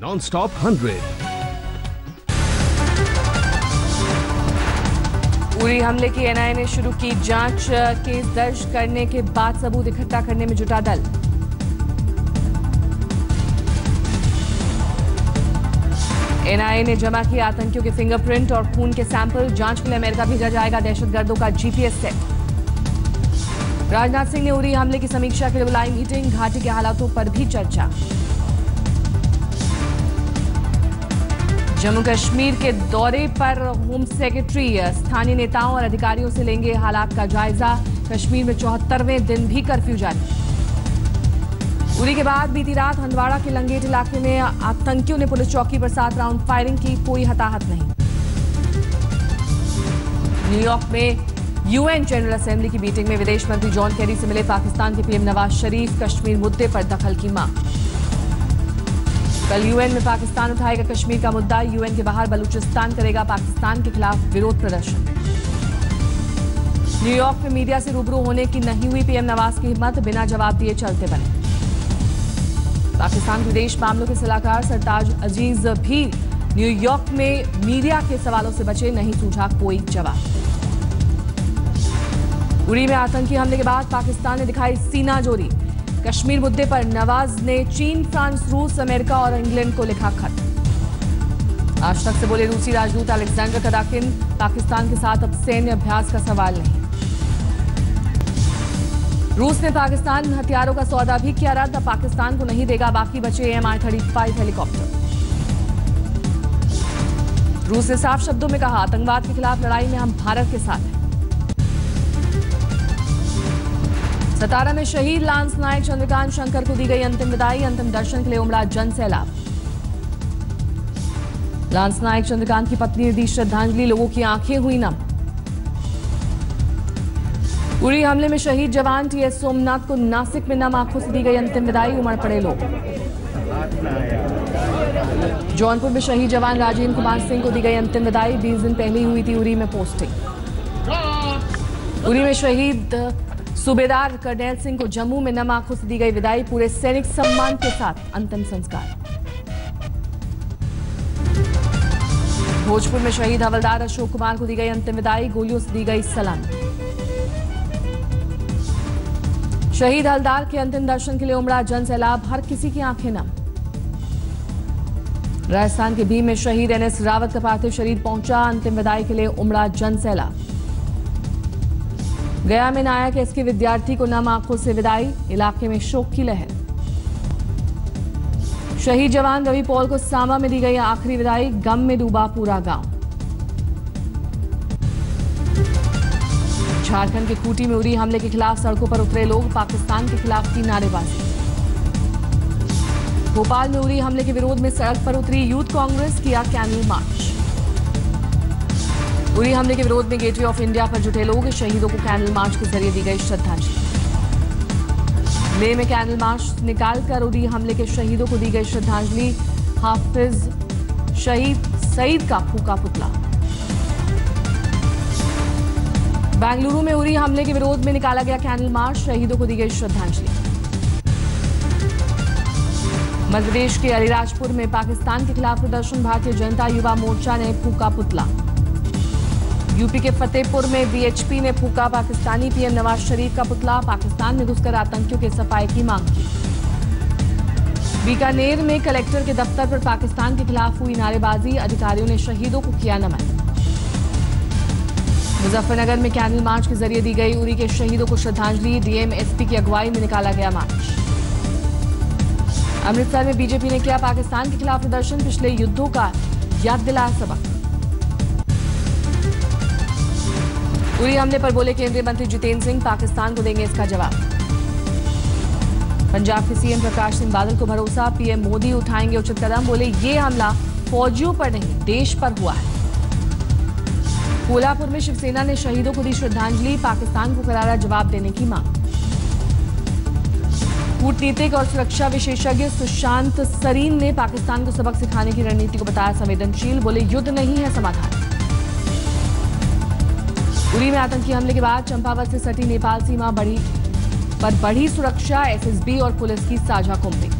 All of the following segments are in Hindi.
नॉनस्टॉप 100। उरी हमले की एनआईए ने शुरू की जांच। केस दर्ज करने के बाद सबूत इकट्ठा करने में जुटा दल। एनआईए ने जमा किए आतंकियों के फिंगरप्रिंट और खून के सैंपल। जांच के लिए अमेरिका भेजा जाएगा दहशतगर्दों का जीपीएस सेट। राजनाथ सिंह ने उरी हमले की समीक्षा के लिए बुलाई मीटिंग। घाटी के हालातों पर भी चर्चा। जम्मू कश्मीर के दौरे पर होम सेक्रेटरी स्थानीय नेताओं और अधिकारियों से लेंगे हालात का जायजा। कश्मीर में 74वें दिन भी कर्फ्यू जारी। उरी के बाद बीती रात हंदवाड़ा के लंगेट इलाके में आतंकियों ने पुलिस चौकी पर 7 राउंड फायरिंग की। कोई हताहत नहीं। न्यूयॉर्क में यूएन जनरल असेंबली की मीटिंग में विदेश मंत्री जॉन केरी से मिले पाकिस्तान के पीएम नवाज शरीफ। कश्मीर मुद्दे पर दखल की मांग। कल यूएन में पाकिस्तान उठाएगा कश्मीर का मुद्दा। यूएन के बाहर बलूचिस्तान करेगा पाकिस्तान के खिलाफ विरोध प्रदर्शन। न्यूयॉर्क में मीडिया से रूबरू होने की नहीं हुई पीएम नवाज की हिम्मत। बिना जवाब दिए चलते बने। पाकिस्तान विदेश मामलों के सलाहकार सरताज अजीज भी न्यूयॉर्क में मीडिया के सवालों से बचे। नहीं सूझा कोई जवाब। उरी में आतंकी हमले के बाद पाकिस्तान ने दिखाई सीना जोरी। कश्मीर मुद्दे पर नवाज ने चीन, फ्रांस, रूस, अमेरिका और इंग्लैंड को लिखा खत। आज तक से बोले रूसी राजदूत अलेक्जेंडर कदाकिन। पाकिस्तान के साथ अब सैन्य अभ्यास का सवाल नहीं। रूस ने पाकिस्तान हथियारों का सौदा भी किया रद्द। अब पाकिस्तान को नहीं देगा बाकी बचे Mi-35 हेलीकॉप्टर। रूस ने साफ शब्दों में कहा आतंकवाद के खिलाफ लड़ाई में हम भारत के साथ हैं। सतारा में शहीद लांस नायक चंद्रकांत शंकर को दी गई अंतिम विदाई। अंतिम दर्शन के लिए उमड़ा जन सैलाब। लांस नायक चंद्रकांत की पत्नी ने दी श्रद्धांजलि। लोगों की आंखें हुई नम। उरी हमले में शहीद जवान टीएस सोमनाथ को नासिक में नम आंखों से दी गई अंतिम विदाई। उमड़ पड़े लोग। जौनपुर में शहीद जवान राजेंद्र कुमार सिंह को दी गई अंतिम विदाई। 20 दिन पहले ही हुई थी उरी में पोस्टिंग। उरी में शहीद सूबेदार करनैल सिंह को जम्मू में नम आंखों से दी गई विदाई। पूरे सैनिक सम्मान के साथ अंतिम संस्कार। भोजपुर में शहीद हवलदार अशोक कुमार को दी गई अंतिम विदाई। गोलियों से दी गई सलामी। शहीद हवलदार के अंतिम दर्शन के लिए उमड़ा जन सैलाब। हर किसी की आंखें नम। राजस्थान के भीम में शहीद एनएस रावत का पार्थिव शरीर पहुंचा। अंतिम विदाई के लिए उमड़ा जन सैलाब। गया में नायक एसके विद्यार्थी को नम आंखों से विदाई। इलाके में शोक की लहर। शहीद जवान रवि पॉल को सांबा में दी गई आखिरी विदाई। गम में डूबा पूरा गांव। झारखंड के खूंटी में उरी हमले के खिलाफ सड़कों पर उतरे लोग। पाकिस्तान के खिलाफ की नारेबाजी। भोपाल में उरी हमले के विरोध में सड़क पर उतरी यूथ कांग्रेस। किया कैंडल मार्च। उरी हमले के विरोध में गेटवे ऑफ इंडिया पर जुटे लोग। शहीदों को कैंडल मार्च के जरिए दी गई श्रद्धांजलि। लेह में कैंडल मार्च निकालकर उरी हमले के शहीदों को दी गई श्रद्धांजलि। हाफिज शहीद सईद का फूका पुतला। बेंगलुरु में उरी हमले के विरोध में निकाला गया कैंडल मार्च। शहीदों को दी गई श्रद्धांजलि। मध्य प्रदेश के अलीराजपुर में पाकिस्तान के खिलाफ प्रदर्शन। भारतीय जनता युवा मोर्चा ने फूका पुतला। यूपी के फतेहपुर में बीएचपी ने फूका पाकिस्तानी पीएम नवाज शरीफ का पुतला। पाकिस्तान में घुसकर आतंकियों के सफाई की मांग की। बीकानेर में कलेक्टर के दफ्तर पर पाकिस्तान के खिलाफ हुई नारेबाजी। अधिकारियों ने शहीदों को किया नमन। मुजफ्फरनगर में कैंडल मार्च के जरिए दी गई उरी के शहीदों को श्रद्धांजलि। डीएम एसपी की अगुवाई में निकाला गया मार्च। अमृतसर में बीजेपी ने किया पाकिस्तान के खिलाफ प्रदर्शन। पिछले युद्धों का याद दिलाया सबक। उरी हमले पर बोले केंद्रीय मंत्री जितेंद्र सिंह पाकिस्तान को देंगे इसका जवाब। पंजाब के सीएम प्रकाश सिंह बादल को भरोसा। पीएम मोदी उठाएंगे उचित कदम। बोले ये हमला फौजियों पर नहीं देश पर हुआ है। कोल्हापुर में शिवसेना ने शहीदों को दी श्रद्धांजलि। पाकिस्तान को करारा जवाब देने की मांग। कूटनीतिक और सुरक्षा विशेषज्ञ सुशांत सरीन ने पाकिस्तान को सबक सिखाने की रणनीति को बताया संवेदनशील। बोले युद्ध नहीं है समाधान। उरी में आतंकी हमले के बाद चंपावत से सटी नेपाल सीमा पर बढ़ी सुरक्षा। एसएसबी और पुलिस की साझा कुंभिंग।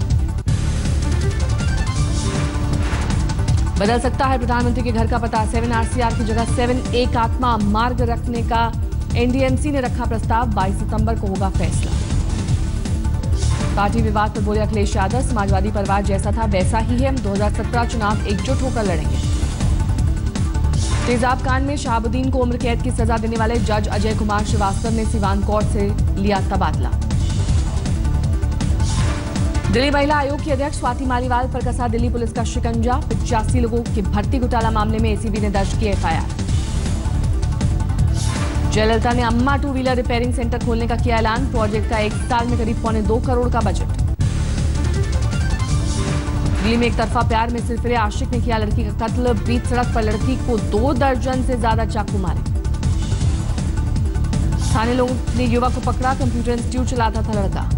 बदल सकता है प्रधानमंत्री के घर का पता। 7 RCR की जगह 7 एकात्मा मार्ग रखने का एनडीएमसी ने रखा प्रस्ताव। 22 सितंबर को होगा फैसला। पार्टी विवाद पर बोले अखिलेश यादव, समाजवादी परिवार जैसा था वैसा ही है। हम 2017 चुनाव एकजुट होकर लड़ेंगे। तेजाब कांड में शहाबुद्दीन को उम्र कैद की सजा देने वाले जज अजय कुमार श्रीवास्तव ने सिवान कोर्ट से लिया तबादला। दिल्ली महिला आयोग की अध्यक्ष स्वाति मालीवाल पर कसा दिल्ली पुलिस का शिकंजा। 85 लोगों के भर्ती घोटाला मामले में एसीबी ने दर्ज की एफआईआर। जयललिता ने अम्मा 2 व्हीलर रिपेयरिंग सेंटर खोलने का किया ऐलान। प्रोजेक्ट का 1 साल में करीब 2.25 करोड़ का बजट। दिल्ली में एक तरफा प्यार में सिरफिरे आशिक ने किया लड़की का कत्ल। बीच सड़क पर लड़की को 2 दर्जन से ज्यादा चाकू मारे। स्थानीय लोगों ने युवक को पकड़ा। कंप्यूटर इंस्टीट्यूट चलाता था लड़का।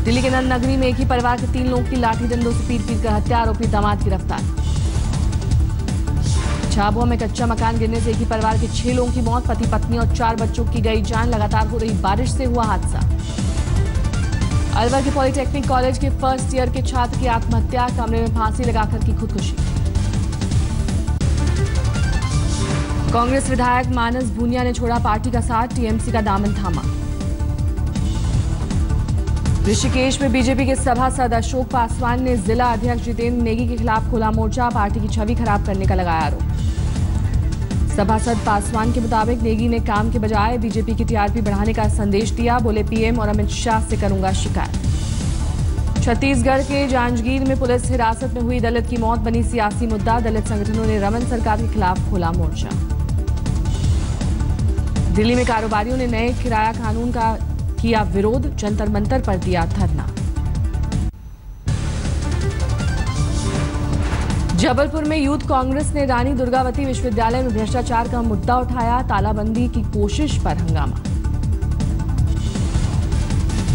दिल्ली के नंद नगरी में एक ही परिवार के 3 लोगों की लाठी डंडों से पीट कर हत्या। आरोपी दामाद गिरफ्तार। झाबुआ में कच्चा मकान गिरने से एक ही परिवार के 6 लोगों की मौत। पति पत्नी और 4 बच्चों की गई जान। लगातार हो रही बारिश से हुआ हादसा। अलवर के पॉलिटेक्निक कॉलेज के फर्स्ट ईयर के छात्र की आत्महत्या। कमरे में फांसी लगाकर की खुदकुशी। कांग्रेस विधायक मानस भूनिया ने छोड़ा पार्टी का साथ। टीएमसी का दामन थामा। ऋषिकेश में बीजेपी के सभासद अशोक पासवान ने जिला अध्यक्ष जितेंद्र नेगी के खिलाफ खोला मोर्चा। पार्टी की छवि खराब करने का लगाया आरोप। सभासद पासवान के मुताबिक नेगी ने काम के बजाय बीजेपी की टीआरपी बढ़ाने का संदेश दिया। बोले पीएम और अमित शाह से करूंगा शिकायत। छत्तीसगढ़ के जांजगीर में पुलिस हिरासत में हुई दलित की मौत बनी सियासी मुद्दा। दलित संगठनों ने रमन सरकार के खिलाफ खोला मोर्चा। दिल्ली में कारोबारियों ने नए किराया कानून का किया विरोध। जंतर मंतर पर दिया धरना। जबलपुर में यूथ कांग्रेस ने रानी दुर्गावती विश्वविद्यालय में भ्रष्टाचार का मुद्दा उठाया। तालाबंदी की कोशिश पर हंगामा।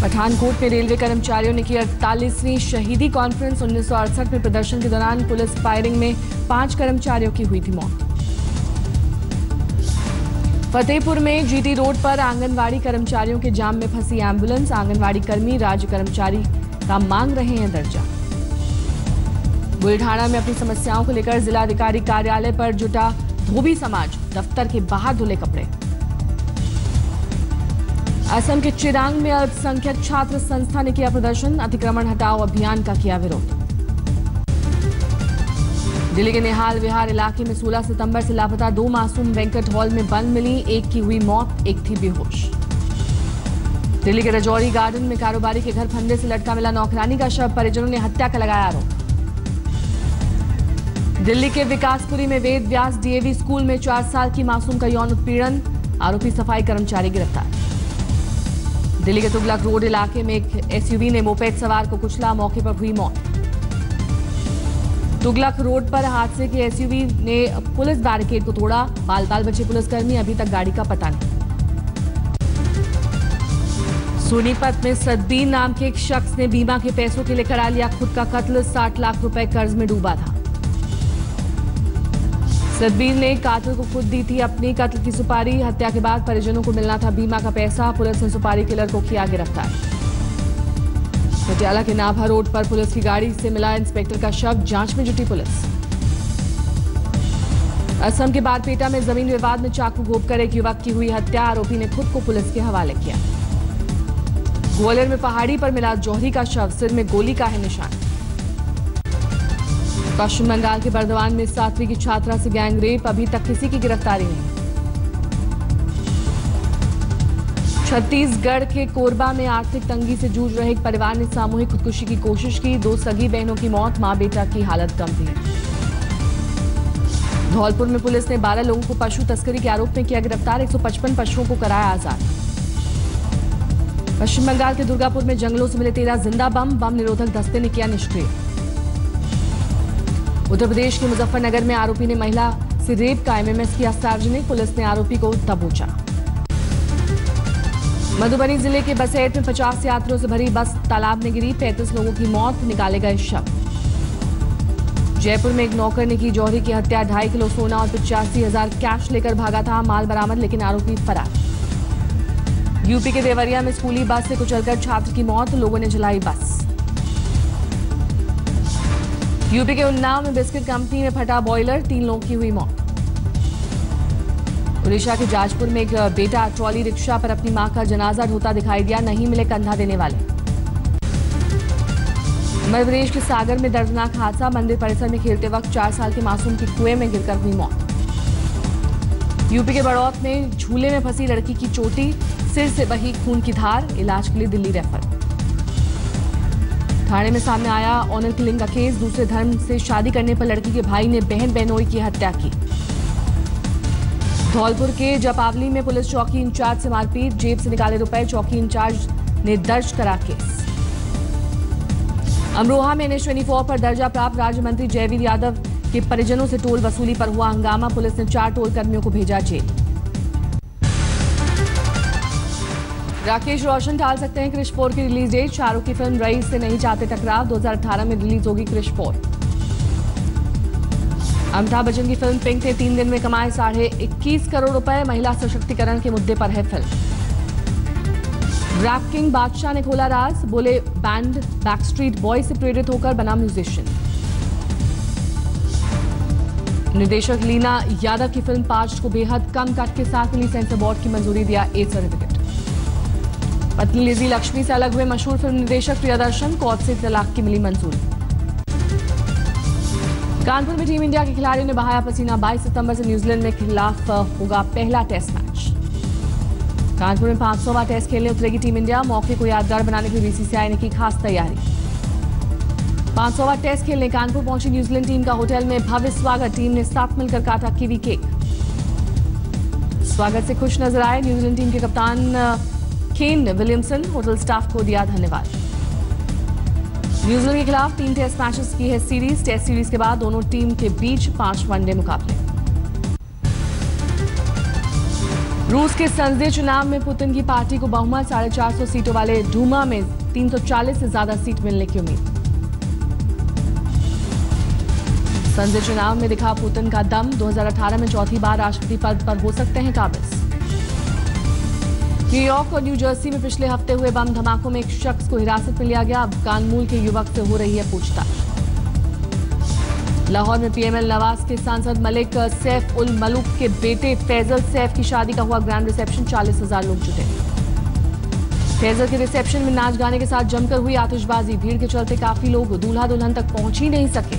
पठानकोट में रेलवे कर्मचारियों ने की 48वीं शहीदी कॉन्फ्रेंस। 1968 में प्रदर्शन के दौरान पुलिस फायरिंग में 5 कर्मचारियों की हुई थी मौत। फतेहपुर में जीटी रोड पर आंगनवाड़ी कर्मचारियों के जाम में फंसी एम्बुलेंस। आंगनवाड़ी कर्मी राज्य कर्मचारी का मांग रहे हैं दर्जा। बुल्ढाना में अपनी समस्याओं को लेकर जिलाधिकारी कार्यालय पर जुटा धोबी समाज। दफ्तर के बाहर धुले कपड़े। असम के चिरांग में अल्पसंख्यक छात्र संस्था ने किया प्रदर्शन। अतिक्रमण हटाओ अभियान का किया विरोध। दिल्ली के निहाल विहार इलाके में 16 सितंबर से लापता 2 मासूम वेंकट हॉल में बंद मिली। एक की हुई मौत, एक थी बेहोश। दिल्ली के रजौरी गार्डन में कारोबारी के घर फंदे से लटका मिला नौकरानी का शव। परिजनों ने हत्या का लगाया आरोप। दिल्ली के विकासपुरी में वेद व्यास डीएवी स्कूल में 4 साल की मासूम का यौन उत्पीड़न। आरोपी सफाई कर्मचारी गिरफ्तार। दिल्ली के तुगलक रोड इलाके में एक एसयूवी ने मोपेड सवार को कुचला। मौके पर हुई मौत। तुगलक रोड पर हादसे की एसयूवी ने पुलिस बैरिकेड को तोड़ा। बाल बाल बचे पुलिसकर्मी। अभी तक गाड़ी का पता नहीं। सोनीपत में सदबीर नाम के एक शख्स ने बीमा के पैसों के लिए करा लिया खुद का कत्ल। 60 लाख रुपए कर्ज में डूबा था। सदबीर ने कातिल को खुद दी थी अपनी कत्ल की सुपारी। हत्या के बाद परिजनों को मिलना था बीमा का पैसा। पुलिस ने सुपारी किलर को किया गिरफ्तार। पटियाला के नाभा रोड पर पुलिस की गाड़ी से मिला इंस्पेक्टर का शव। जांच में जुटी पुलिस। असम के बारपेटा में जमीन विवाद में चाकू घोंपकर एक युवक की हुई हत्या। आरोपी ने खुद को पुलिस के हवाले किया। ग्वालियर में पहाड़ी पर मिला जौहरी का शव। सिर में गोली का है निशान। पश्चिम बंगाल के बर्दवान में 7वीं की छात्रा से गैंग रेप। अभी तक किसी की गिरफ्तारी नहीं। छत्तीसगढ़ के कोरबा में आर्थिक तंगी से जूझ रहे एक परिवार ने सामूहिक खुदकुशी की कोशिश की। 2 सगी बहनों की मौत। मां बेटा की हालत गंभीर। धौलपुर में पुलिस ने 12 लोगों को पशु तस्करी के आरोप में किया गिरफ्तार। 155 पशुओं को कराया आजाद। पश्चिम बंगाल के दुर्गापुर में जंगलों से मिले 13 जिंदा बम। बम निरोधक दस्ते ने किया निष्क्रिय। उत्तर प्रदेश के मुजफ्फरनगर में आरोपी ने महिला से रेप का एमएमएस किया सार्वजनिक। पुलिस ने आरोपी को दबोचा। मधुबनी जिले के बसेट में 50 यात्रियों से भरी बस तालाब में गिरी। 35 लोगों की मौत। निकाले गए शव। जयपुर में एक नौकर ने की जौहरी की हत्या। 2.5 किलो सोना और 85,000 कैश लेकर भागा था। माल बरामद, लेकिन आरोपी फरार। यूपी के देवरिया में स्कूली बस से कुचलकर छात्र की मौत। लोगों ने जलाई बस। यूपी के उन्नाव में बिस्किट कंपनी में फटा बॉयलर, 3 लोगों की हुई मौत। उड़ीसा के जाजपुर में एक बेटा ट्रॉली रिक्शा पर अपनी मां का जनाजा ढोता दिखाई दिया, नहीं मिले कंधा देने वाले। मध्य प्रदेश के सागर में दर्दनाक हादसा, मंदिर परिसर में खेलते वक्त 4 साल के मासूम की कुएं में गिरकर हुई मौत। यूपी के बड़ौत में झूले में फंसी लड़की की चोटी, सिर से बही खून की धार, इलाज के लिए दिल्ली रेफर। थाने में सामने आया ऑनर किलिंग का केस, दूसरे धर्म से शादी करने पर लड़की के भाई ने बहन बहनोई की हत्या की। धौलपुर के जपावली में पुलिस चौकी इंचार्ज से मारपीट, जेब से निकाले रुपए, चौकी इंचार्ज ने दर्ज करा केस। अमरोहा में NH-24 पर दर्जा प्राप्त राज्य मंत्री जयवीर यादव के परिजनों से टोल वसूली पर हुआ हंगामा, पुलिस ने 4 टोल कर्मियों को भेजा जेल। राकेश रोशन टाल सकते हैं क्रिश 4 की रिलीज डेट, शाहरुख की फिल्म रईस से नहीं चाहते टकराव, 2018 में रिलीज होगी क्रिश 4। अमिताभ बच्चन की फिल्म पिंक ने 3 दिन में कमाए 21.5 करोड़ रुपए, महिला सशक्तिकरण के मुद्दे पर है फिल्म। रैप किंग बादशाह ने खोला राज, बोले बैंड बैकस्ट्रीट बॉय से प्रेरित होकर बना म्यूजिशियन। निर्देशक लीना यादव की फिल्म 5 को बेहद कम कट के साथ मिली सेंसर बोर्ड की मंजूरी, दिया A सर्टिफिकेट। पत्नी लिजी लक्ष्मी से अलग हुए मशहूर फिल्म निर्देशक प्रियदर्शन, कोर्ट से तलाक की मिली मंजूरी। कानपुर में टीम इंडिया के खिलाड़ियों ने बहाया पसीना, 22 सितंबर से न्यूजीलैंड में खिलाफ होगा पहला टेस्ट मैच। कानपुर में 500वां टेस्ट खेलने उतरेगी टीम इंडिया, मौके को यादगार बनाने के लिए BCCI ने की खास तैयारी। 500वां टेस्ट खेलने कानपुर पहुंची न्यूजीलैंड टीम का होटल में भव्य स्वागत, टीम ने साथ मिलकर काटा कीवी केक। स्वागत से खुश नजर आए न्यूजीलैंड टीम के कप्तान केन विलियमसन, होटल स्टाफ को दिया धन्यवाद। न्यूजीलैंड के खिलाफ 3 टेस्ट मैचेस की है सीरीज, टेस्ट सीरीज के बाद दोनों टीम के बीच 5 वनडे मुकाबले। रूस के संसदीय चुनाव में पुतिन की पार्टी को बहुमत, 450 सीटों वाले डूमा में 340 से ज्यादा सीट मिलने की उम्मीद। संसदीय चुनाव में दिखा पुतिन का दम, 2018 में चौथी बार राष्ट्रपति पद पर हो सकते हैं काबिज। न्यूयॉर्क और न्यू जर्सी में पिछले हफ्ते हुए बम धमाकों में एक शख्स को हिरासत में लिया गया, अफगान मूल के युवक से हो रही है पूछताछ। लाहौर में PML नवाज के सांसद मलिक सैफ उल मलूक के बेटे फैजल सैफ की शादी का हुआ ग्रैंड रिसेप्शन, 40,000 लोग जुटे। फैजल के रिसेप्शन में नाच गाने के साथ जमकर हुई आतिशबाजी, भीड़ के चलते काफी लोग दूल्हा दुल्हन तक पहुंच ही नहीं सके।